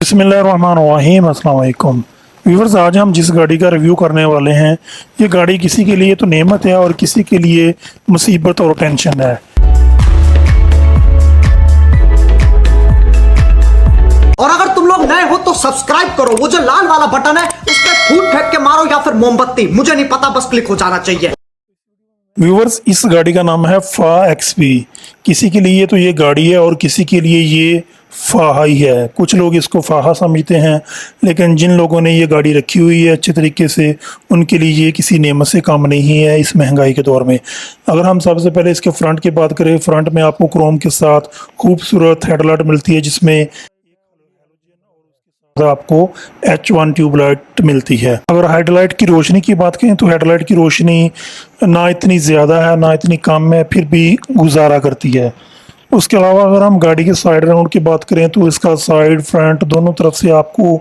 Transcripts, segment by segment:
बिस्मिल्लाहिर्रहमानिर्रहीम अस्सलाम वालेकुम व्यूअर्स। आज हम जिस गाड़ी का रिव्यू करने वाले हैं, ये गाड़ी किसी के लिए तो नेमत है और किसी के लिए मुसीबत और टेंशन है। और अगर तुम लोग नए हो तो सब्सक्राइब करो, वो जो लाल वाला बटन है उस पर फूट फेंक के मारो या फिर मोमबत्ती, मुझे नहीं पता, बस क्लिक हो जाना चाहिए। व्यूअर्स, इस गाड़ी का नाम है फा एक्सपी। किसी के लिए तो ये गाड़ी है और किसी के लिए ये फाहा ही है। कुछ लोग इसको फाहा समझते हैं, लेकिन जिन लोगों ने ये गाड़ी रखी हुई है अच्छे तरीके से, उनके लिए ये किसी नेमत से कम नहीं है इस महंगाई के दौर में। अगर हम सबसे पहले इसके फ्रंट की बात करें, फ्रंट में आपको क्रोम के साथ खूबसूरत हेडलाइट मिलती है, जिसमें आपको H1 ट्यूबलाइट मिलती है। अगर हेडलाइट की रोशनी की बात करें तो हेडलाइट की रोशनी ना इतनी ज़्यादा है ना इतनी कम है, फिर भी गुजारा करती है। उसके अलावा अगर हम गाड़ी के साइड राउंड की बात करें तो इसका साइड फ्रंट दोनों तरफ से आपको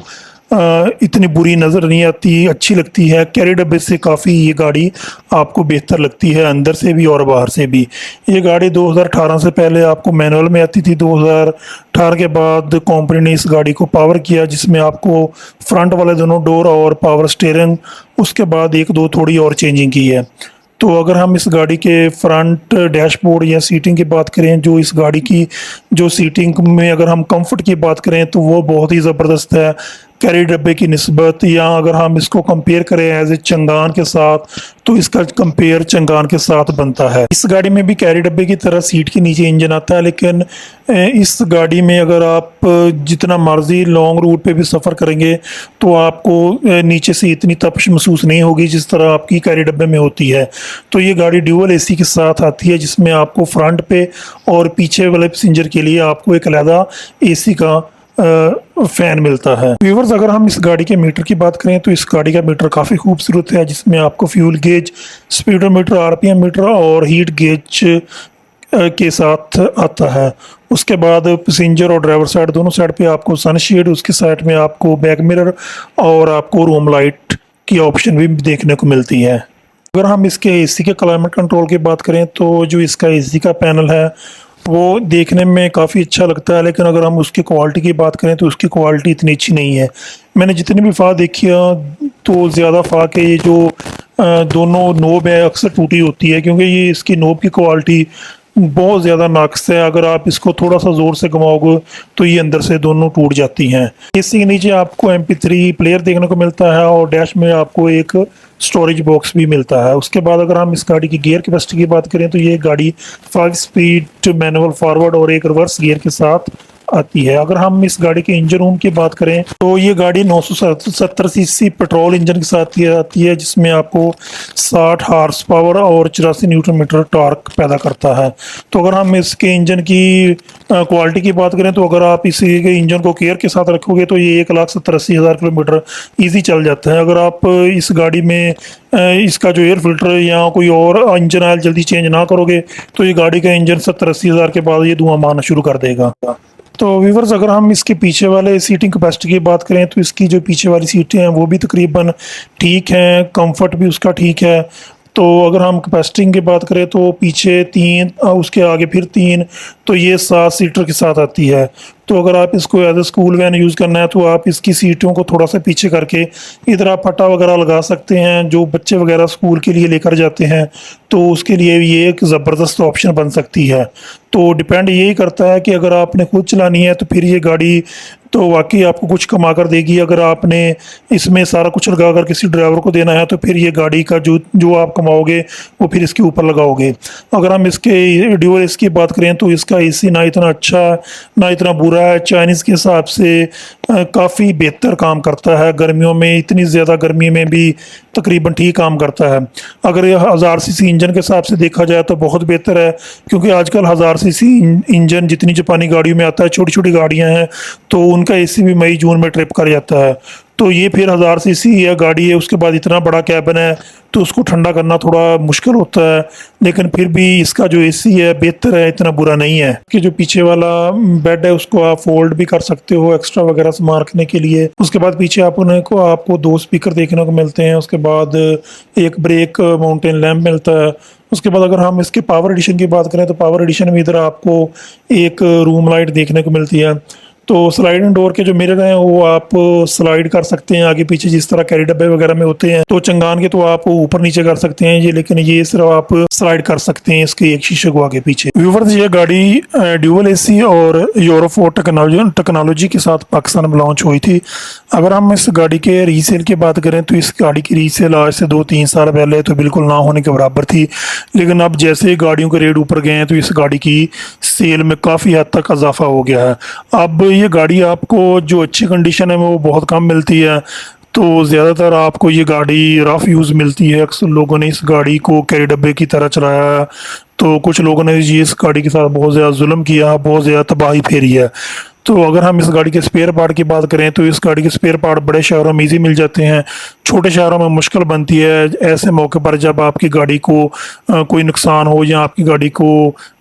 इतनी बुरी नज़र नहीं आती, अच्छी लगती है। कैरी डब्बे से काफ़ी ये गाड़ी आपको बेहतर लगती है, अंदर से भी और बाहर से भी। ये गाड़ी 2018 से पहले आपको मैनुअल में आती थी। 2018 के बाद कंपनी ने इस गाड़ी को पावर किया, जिसमें आपको फ्रंट वाले दोनों डोर और पावर स्टीयरिंग, उसके बाद एक दो थोड़ी और चेंजिंग की है। तो अगर हम इस गाड़ी के फ्रंट डैशबोर्ड या सीटिंग की बात करें, जो इस गाड़ी की जो सीटिंग में अगर हम कंफर्ट की बात करें तो वो बहुत ही ज़बरदस्त है कैरी डब्बे की निस्बत। या अगर हम इसको कंपेयर करें एज ए चंगान के साथ, तो इसका कंपेयर चंगान के साथ बनता है। इस गाड़ी में भी कैरी डब्बे की तरह सीट के नीचे इंजन आता है, लेकिन इस गाड़ी में अगर आप जितना मर्जी लॉन्ग रूट पे भी सफ़र करेंगे तो आपको नीचे से इतनी तपश महसूस नहीं होगी जिस तरह आपकी कैरी डब्बे में होती है। तो ये गाड़ी ड्यूअल एसी के साथ आती है, जिसमें आपको फ्रंट पे और पीछे वाले पैसेंजर के लिए आपको एक अलग एसी का फैन मिलता है। व्यूअर्स, अगर हम इस गाड़ी के मीटर की बात करें तो इस गाड़ी का मीटर काफ़ी खूबसूरत है, जिसमें आपको fuel gauge, speedometer, RPM meter और हीट गेज के साथ आता है। उसके बाद पैसेंजर और ड्राइवर साइड दोनों साइड पे आपको सनशेड, उसके साइड में आपको बैक मिरर और आपको रूम लाइट की ऑप्शन भी देखने को मिलती है। अगर हम इसके एसी के क्लाइमेट कंट्रोल की बात करें तो जो इसका एसी का पैनल है वो देखने में काफ़ी अच्छा लगता है, लेकिन अगर हम उसकी क्वालिटी की बात करें तो उसकी क्वालिटी इतनी अच्छी नहीं है। मैंने जितनी भी फ़ा देखी है तो ज़्यादा फ़ा के ये जो दोनों नोब है अक्सर टूटी होती है, क्योंकि ये इसकी नोब की क्वालिटी बहुत ज़्यादा नाकस है। अगर आप इसको थोड़ा सा ज़ोर से घुमाओगे तो ये अंदर से दोनों टूट जाती हैं। इसी के नीचे आपको MP3 प्लेयर देखने को मिलता है और डैश में आपको एक स्टोरेज बॉक्स भी मिलता है। उसके बाद अगर हम इस गाड़ी की गियर कैपेसिटी की बात करें तो ये गाड़ी 5 स्पीड मैनुअल फॉरवर्ड और एक रिवर्स गियर के साथ आती है। अगर हम इस गाड़ी के इंजन रूम की बात करें तो ये गाड़ी 970 सीसी पेट्रोल इंजन के साथ आती है, जिसमें आपको 60 हार्स पावर और 84 न्यूटन मीटर टॉर्क पैदा करता है। तो अगर हम इसके इंजन की क्वालिटी की बात करें तो अगर आप इसी के इंजन को केयर के साथ रखोगे तो ये 1,70,80,000 किलोमीटर ईजी चल जाता है। अगर आप इस गाड़ी में इसका जो एयर फिल्टर या कोई और इंजन ऑयल जल्दी चेंज ना करोगे तो ये गाड़ी का इंजन 70-80 हज़ार के बाद ये धुआं मारना शुरू कर देगा। तो व्यूअर्स, अगर हम इसके पीछे वाले सीटिंग कैपेसिटी की बात करें तो इसकी जो पीछे वाली सीटें हैं वो भी तकरीबन ठीक हैं, कंफर्ट भी उसका ठीक है। तो अगर हम कैपेसिटी की बात करें तो पीछे 3, उसके आगे फिर 3, तो ये 7 सीटर के साथ आती है। तो अगर आप इसको as a school van use करना है तो आप इसकी सीटों को थोड़ा सा पीछे करके इधर आप फटा वगैरह लगा सकते हैं। जो बच्चे वगैरह स्कूल के लिए लेकर जाते हैं तो उसके लिए ये एक ज़बरदस्त ऑप्शन बन सकती है। तो डिपेंड यही करता है कि अगर आपने खुद चलानी है तो फिर ये गाड़ी तो वाकई आपको कुछ कमा कर देगी। अगर आपने इसमें सारा कुछ लगा कर किसी ड्राइवर को देना है तो फिर ये गाड़ी का जो आप कमाओगे वो फिर इसके ऊपर लगाओगे। अगर हम इसके ड्यूअल एसी की बात करें तो इसका एसी ना इतना अच्छा ना इतना बुरा है। चाइनीज़ के हिसाब से काफ़ी बेहतर काम करता है। गर्मियों में, इतनी ज़्यादा गर्मी में भी तकरीबन ठीक काम करता है। अगर ये 1000 सीसी इंजन के हिसाब से देखा जाए तो बहुत बेहतर है, क्योंकि आजकल 1000 सीसी इंजन जितनी जापानी गाड़ियों में आता है, छोटी छोटी गाड़ियां हैं, तो उनका एसी भी मई जून में ट्रिप कर जाता है। तो ये फिर 1000 सीसी या गाड़ी है, उसके बाद इतना बड़ा कैबिन है तो उसको ठंडा करना थोड़ा मुश्किल होता है, लेकिन फिर भी इसका जो एसी है बेहतर है, इतना बुरा नहीं है। कि जो पीछे वाला बेड है उसको आप फोल्ड भी कर सकते हो एक्स्ट्रा वगैरह सामान रखने के लिए। उसके बाद पीछे आपको 2 स्पीकर देखने को मिलते हैं। उसके बाद एक ब्रेक माउंटेन लैम्प मिलता है। उसके बाद अगर हम इसके पावर एडिशन की बात करें तो पावर एडिशन में इधर आपको एक रूम लाइट देखने को मिलती है। तो स्लाइडिंग डोर के जो मिरर हैं वो आप स्लाइड कर सकते हैं आगे पीछे, जिस तरह कैरी डब्बे वगैरह में होते हैं। तो चंगान के तो आप ऊपर नीचे कर सकते हैं ये, लेकिन ये सिर्फ आप स्लाइड कर सकते हैं इसके एक शीशे को आगे पीछे। व्यूअर्स, ये गाड़ी ड्यूअल एसी और यूरो 4 टेक्नोलॉजी के साथ पाकिस्तान में लॉन्च हुई थी। अगर हम इस गाड़ी के रीसेल की बात करें तो इस गाड़ी की रीसेल आज से 2-3 साल पहले तो बिल्कुल ना होने के बराबर थी, लेकिन अब जैसे ही गाड़ियों के रेट ऊपर गए हैं तो इस गाड़ी की सेल में काफ़ी हद तक इजाफा हो गया है। अब ये गाड़ी आपको जो अच्छी कंडीशन है वो बहुत कम मिलती है, तो ज़्यादातर आपको ये गाड़ी रफ यूज़ मिलती है। अक्सर लोगों ने इस गाड़ी को कैरी डब्बे की तरह चलाया है, तो कुछ लोगों ने ये इस गाड़ी के साथ बहुत ज़्यादा जुल्म किया, बहुत ज़्यादा तबाही फेरी है। तो अगर हम इस गाड़ी के स्पेयर पार्ट की बात करें तो इस गाड़ी के स्पेयर पार्ट बड़े शहरों में इजी मिल जाते हैं, छोटे शहरों में मुश्किल बनती है। ऐसे मौके पर जब आपकी गाड़ी को कोई नुकसान हो या आपकी गाड़ी को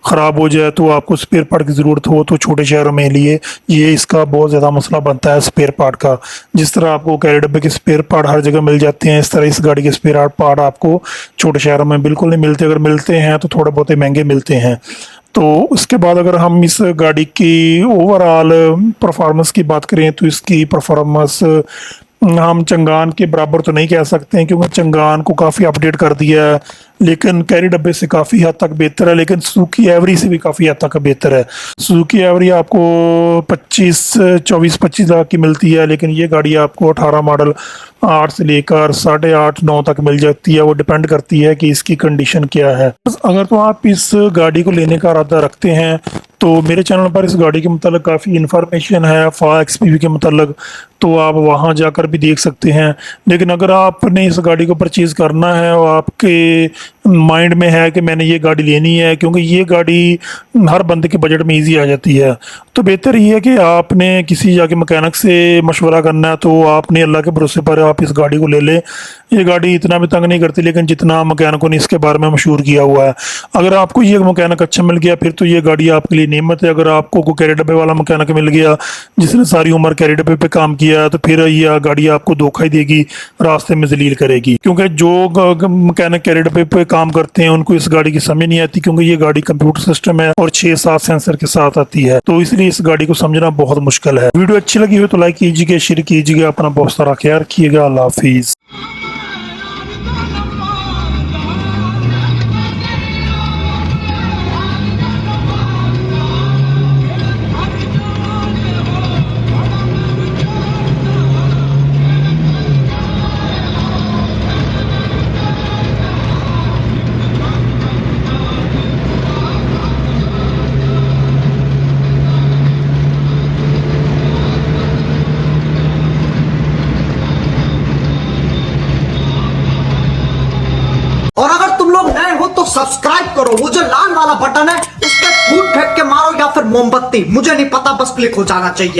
ख़राब हो जाए तो आपको स्पेयर पार्ट की ज़रूरत हो, तो छोटे शहरों में लिए ये इसका बहुत ज़्यादा मसला बनता है स्पेयर पार्ट का। जिस तरह आपको कैरी डब्बे के स्पेयर पार्ट हर जगह मिल जाते हैं, इस तरह इस गाड़ी के स्पेयर पार्ट आपको छोटे शहरों में बिल्कुल नहीं मिलते। अगर मिलते हैं तो थोड़े बहुत महंगे मिलते हैं। तो उसके बाद अगर हम इस गाड़ी की ओवरऑल परफॉर्मेंस की बात करें तो इसकी परफॉर्मेंस हम चंगान के बराबर तो नहीं कह सकते हैं, क्योंकि चंगान को काफ़ी अपडेट कर दिया है, लेकिन कैरी डब्बे से काफ़ी हद तक बेहतर है, लेकिन सुजुकी एवरी से भी काफ़ी हद तक बेहतर है। सुजुकी एवरी आपको 24-25 लाख की मिलती है, लेकिन ये गाड़ी आपको 18 मॉडल 8 से लेकर 8.5-9 तक मिल जाती है। वो डिपेंड करती है कि इसकी कंडीशन क्या है। अगर तो आप इस गाड़ी को लेने का इरादा रखते हैं तो मेरे चैनल पर इस गाड़ी के मतलब काफ़ी इन्फॉर्मेशन है FA XPV के मतलब, तो आप वहां जाकर भी देख सकते हैं। लेकिन अगर आपने इस गाड़ी को परचेज़ करना है और आपके माइंड में है कि मैंने ये गाड़ी लेनी है, क्योंकि ये गाड़ी हर बंदे के बजट में इजी आ जाती है, तो बेहतर ये है कि आपने किसी जाके मैकेनिक से मशवरा करना है तो आपने अल्लाह के भरोसे पर आप इस गाड़ी को ले लें। ये गाड़ी इतना भी तंग नहीं करती, लेकिन जितना मैकेनिकों ने इसके बारे में मशहूर किया हुआ है। अगर आपको ये मैकेनिक अच्छा मिल गया फिर तो ये गाड़ी आपके लिए नेमत है। अगर आपको कोई कैरी डब्बे वाला मैकेनिक मिल गया जिसने सारी उम्र कैरी डब्बे पे काम किया तो फिर ये गाड़ी आपको धोखा ही देगी, रास्ते में जलील करेगी। क्योंकि जो मैकेनिक कैरी डब्बे पे काम करते हैं उनको इस गाड़ी की समझ नहीं आती, क्योंकि ये गाड़ी कंप्यूटर सिस्टम है और 6-7 सेंसर के साथ आती है, तो इसलिए इस गाड़ी को समझना बहुत मुश्किल है। वीडियो अच्छी लगी हो तो लाइक कीजिएगा, शेयर कीजिएगा, अपना बहुत सारा ख्याल रखिएगा। अल्लाह हाफिज़। और अगर तुम लोग नए हो तो सब्सक्राइब करो, वो जो लाल वाला बटन है उस पर फूट फेंक के मारो या फिर मोमबत्ती, मुझे नहीं पता, बस क्लिक हो जाना चाहिए।